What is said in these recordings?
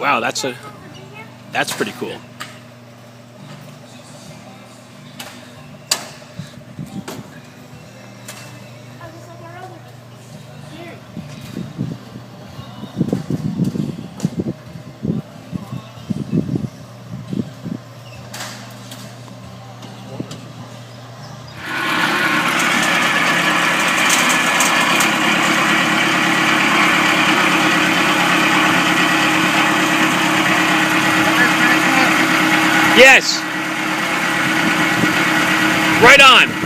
Wow, that's pretty cool. Yes. Right on.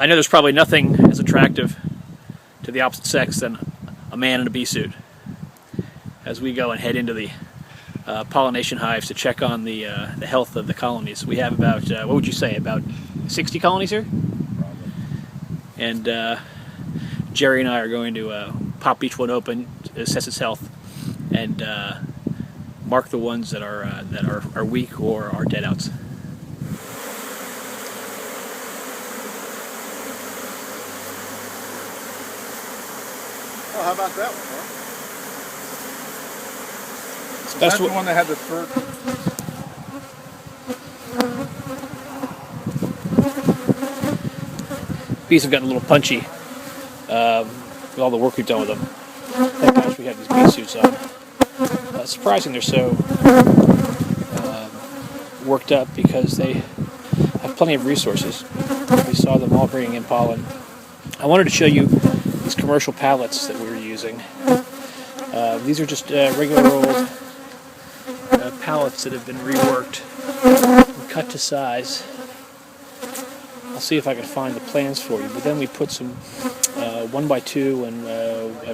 I know there's probably nothing as attractive to the opposite sex than a man in a bee suit. As we go and head into the pollination hives to check on the health of the colonies. We have about, what would you say, about 60 colonies here? Probably. And Jerry and I are going to pop each one open, assess its health, and mark the ones that are weak or are dead outs. Oh, how about that one, huh? That's the one that had the third. Bees have gotten a little punchy with all the work we've done with them. Thank gosh we have these bee suits on. Surprising they're so worked up because they have plenty of resources. We saw them all bringing in pollen. I wanted to show you these commercial pallets that we were using. These are just regular old pallets that have been reworked and cut to size. I'll see if I can find the plans for you. But then we put some 1x2 and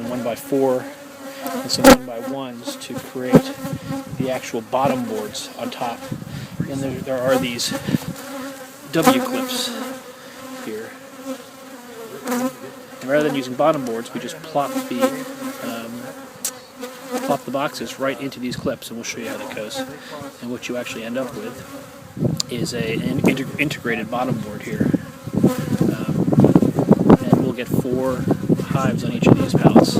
1x4 and some 1x1s to create the actual bottom boards on top. And there are these W clips here. And rather than using bottom boards, we just plop the boxes right into these clips, and we'll show you how that goes. And what you actually end up with is an integrated bottom board here. And we'll get 4 hives on each of these pallets.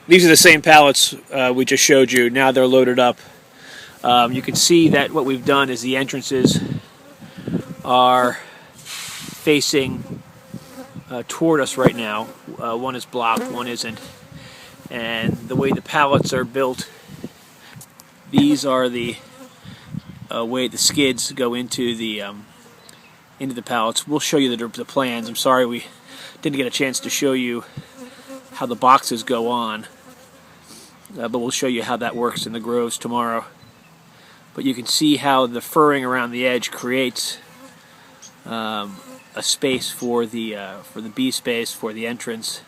These are the same pallets we just showed you. Now they're loaded up. You can see that what we've done is the entrances are facing toward us right now. One is blocked, one isn't. And the way the pallets are built, these are the way the skids go into the pallets. We'll show you the plans. I'm sorry we didn't get a chance to show you how the boxes go on, but we'll show you how that works in the groves tomorrow. But you can see how the furring around the edge creates a space for the bee space, for the entrance.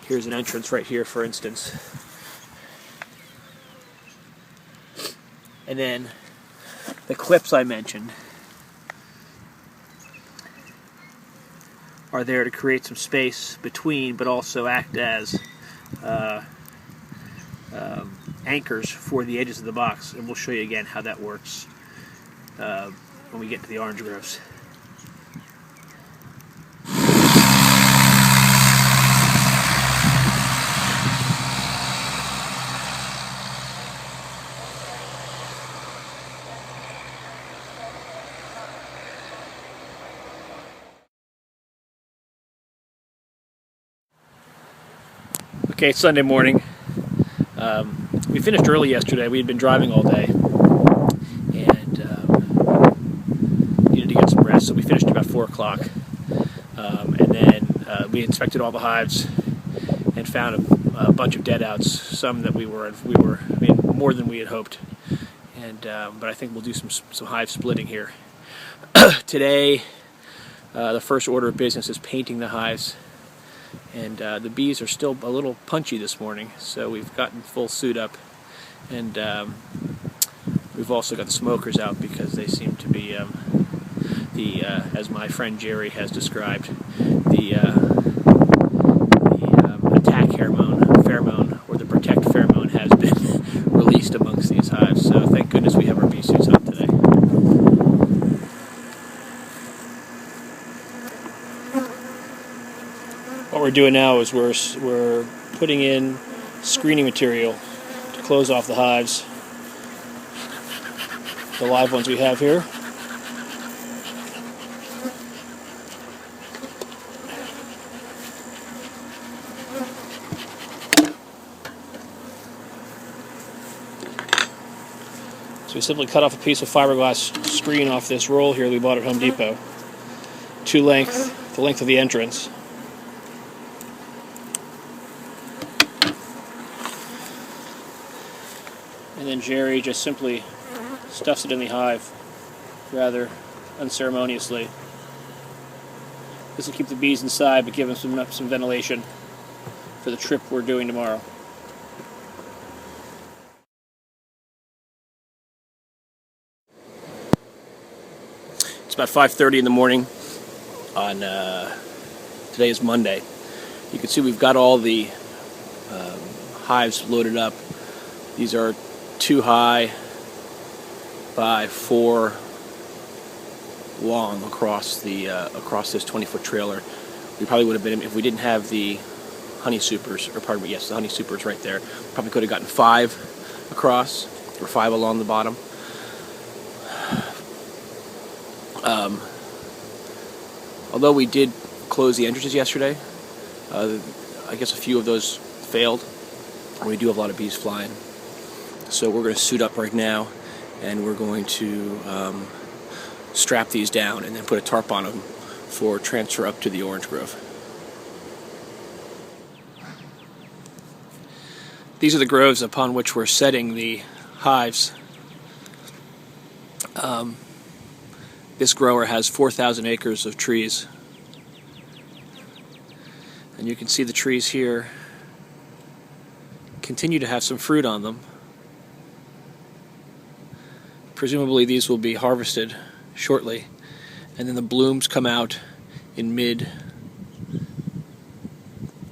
Here's an entrance right here, for instance. And then the clips I mentioned are there to create some space between, but also act as anchors for the edges of the box. And we'll show you again how that works when we get to the orange groves. Okay, it's Sunday morning. We finished early yesterday. We had been driving all day and needed to get some rest, so we finished about 4 o'clock. And then we inspected all the hives and found a bunch of dead outs, some that we were I mean, more than we had hoped. And but I think we'll do some hive splitting here. Today, the first order of business is painting the hives. And the bees are still a little punchy this morning, so we've gotten full suit up. And we've also got the smokers out because they seem to be, as my friend Jerry has described, the attack pheromone, or the protect pheromone has been released amongst these hives. So thank goodness we have our bee suits on today. What we're doing now is we're putting in screening material to close off the hives. The live ones we have here. So we simply cut off a piece of fiberglass screen off this roll here that we bought at Home Depot to the length of the entrance. And then Jerry just simply stuffs it in the hive rather unceremoniously. This will keep the bees inside but give them some ventilation for the trip we're doing tomorrow. It's about 5:30 in the morning on today is Monday. You can see we've got all the hives loaded up. These are 2 high by 4 long across this 20-foot trailer. We probably would have been, if we didn't have the honey supers, or pardon me, yes, the honey supers right there, probably could have gotten 5 across, or 5 along the bottom. Although we did close the entrances yesterday, I guess a few of those failed, and we do have a lot of bees flying. So we're going to suit up right now, and we're going to strap these down and then put a tarp on them for transfer up to the orange grove. These are the groves upon which we're setting the hives. This grower has 4,000 acres of trees, and you can see the trees here continue to have some fruit on them. Presumably these will be harvested shortly, and then the blooms come out in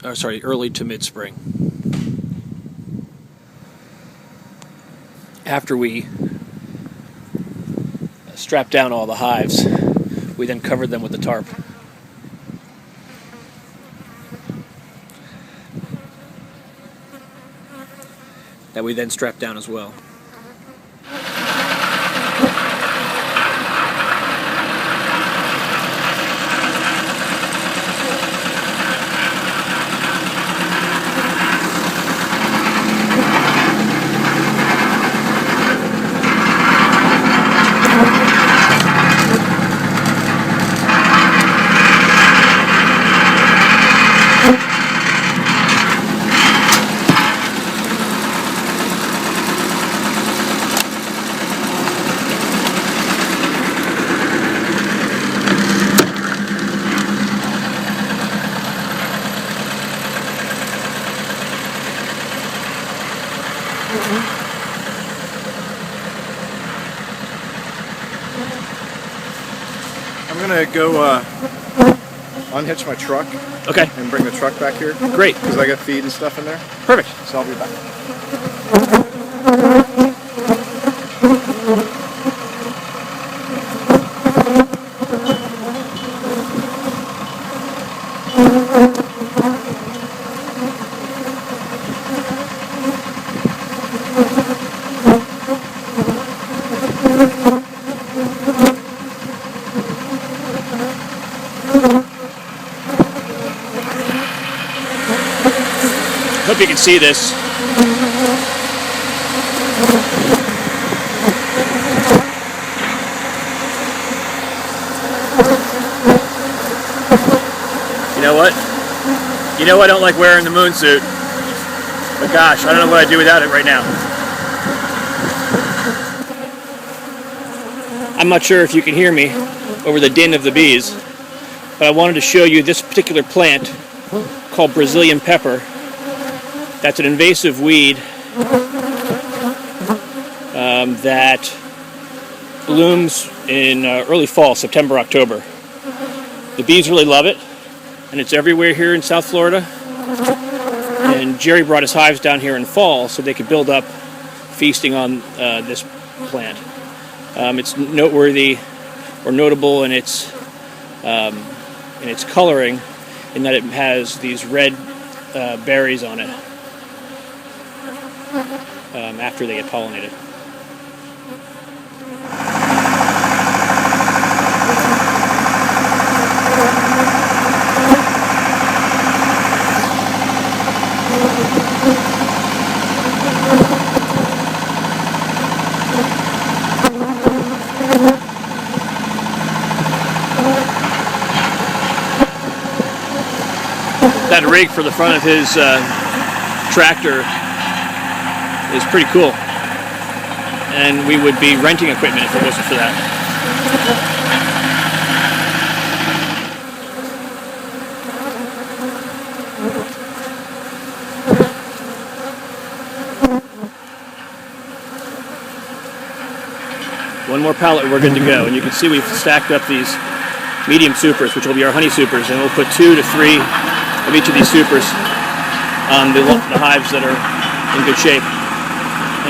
early to mid-spring. After we strap down all the hives, we then covered them with the tarp. That we then strap down as well. I'm gonna go unhitch my truck. Okay. And bring the truck back here. Great. Because I got feed and stuff in there. Perfect. So I'll be back. Hope you can see this. You know I don't like wearing the moon suit, but gosh, I don't know what I'd do without it right now. I'm not sure if you can hear me over the din of the bees, but I wanted to show you this particular plant called Brazilian pepper. That's an invasive weed that blooms in early fall, September, October. The bees really love it, and it's everywhere here in South Florida. And Jerry brought his hives down here in fall so they could build up feasting on this plant. It's noteworthy or notable in its coloring, in that it has these red berries on it after they get pollinated. That rig for the front of his tractor is pretty cool, and we would be renting equipment if it wasn't for that. One more pallet, we're good to go, and you can see we've stacked up these medium supers, which will be our honey supers, and we'll put 2 to 3 of each of these supers on the hives that are in good shape,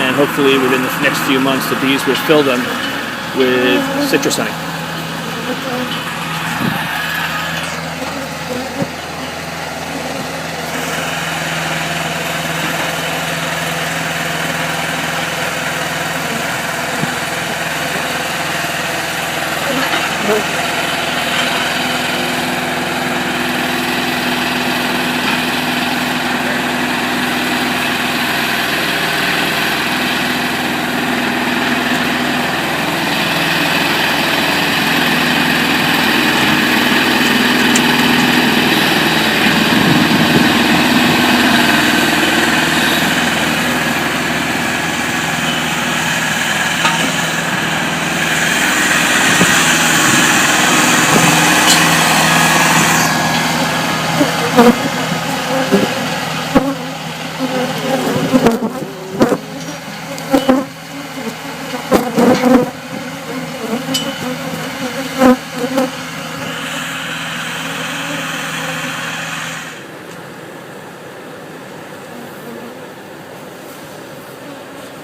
and hopefully within the next few months the bees will fill them with citrus honey.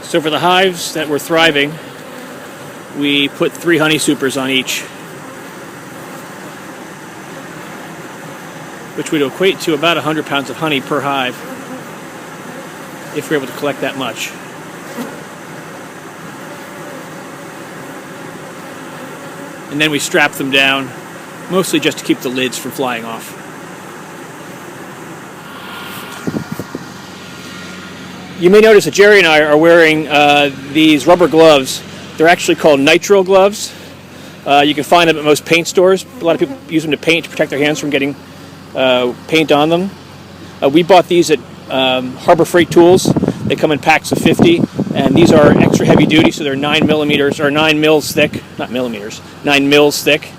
So for the hives that were thriving, we put 3 honey supers on each, which would equate to about 100 pounds of honey per hive, if we're able to collect that much. And then we strap them down, mostly just to keep the lids from flying off. You may notice that Jerry and I are wearing these rubber gloves. They're actually called nitrile gloves. You can find them at most paint stores. A lot of people use them to paint, to protect their hands from getting paint on them. We bought these at Harbor Freight Tools. They come in packs of 50, and these are extra heavy duty, so they're 9 millimeters, or 9 mils thick, not millimeters, 9 mils thick.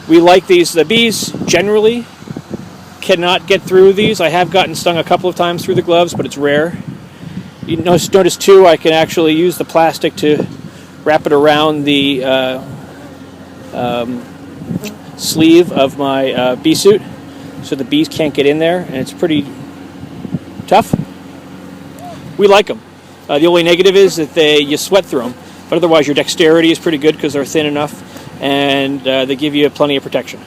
We like these. The bees generally cannot get through these. I have gotten stung a couple of times through the gloves, but it's rare. You notice too, I can actually use the plastic to wrap it around the sleeve of my bee suit, so the bees can't get in there, and it's pretty tough. We like them. The only negative is that you sweat through them, but otherwise your dexterity is pretty good because they're thin enough, and they give you plenty of protection.